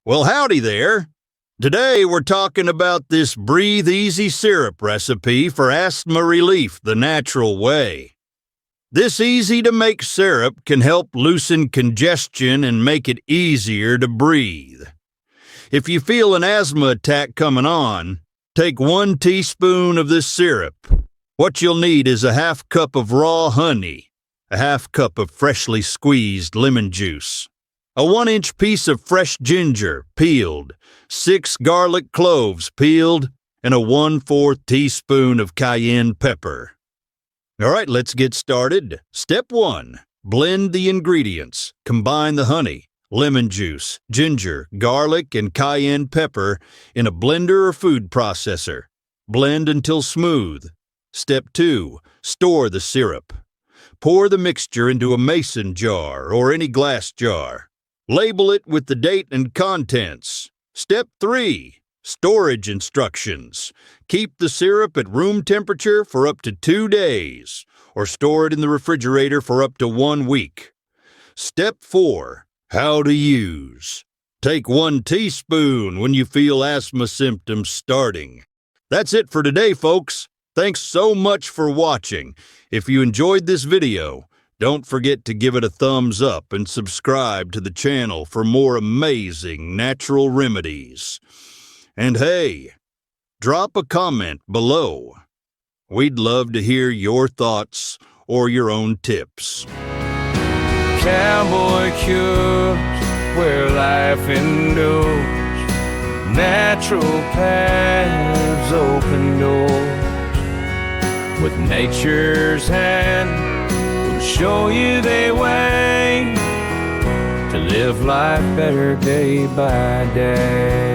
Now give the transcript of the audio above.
Well, howdy there. Today we're talking about this Breathe Easy syrup recipe for asthma relief the natural way. This easy-to-make syrup can help loosen congestion and make it easier to breathe. If you feel an asthma attack coming on, take 1 teaspoon of this syrup. What you'll need is a half cup of raw honey, a half cup of freshly squeezed lemon juice, a 1-inch piece of fresh ginger, peeled, 6 garlic cloves, peeled, and a 1/4 teaspoon of cayenne pepper. All right, let's get started. Step 1. Blend the ingredients. Combine the honey, lemon juice, ginger, garlic, and cayenne pepper in a blender or food processor. Blend until smooth. Step 2. Store the syrup. Pour the mixture into a mason jar or any glass jar. Label it with the date and contents. Step 3. Storage instructions. Keep the syrup at room temperature for up to 2 days, or store it in the refrigerator for up to 1 week. Step 4. How to use. Take 1 teaspoon when you feel asthma symptoms starting. That's it for today, folks. Thanks so much for watching. If you enjoyed this video, don't forget to give it a thumbs up and subscribe to the channel for more amazing natural remedies. And hey, drop a comment below. We'd love to hear your thoughts or your own tips. Cowboy cures where life endures. Natural paths open doors. With nature's hand, show you the way to live life better day by day.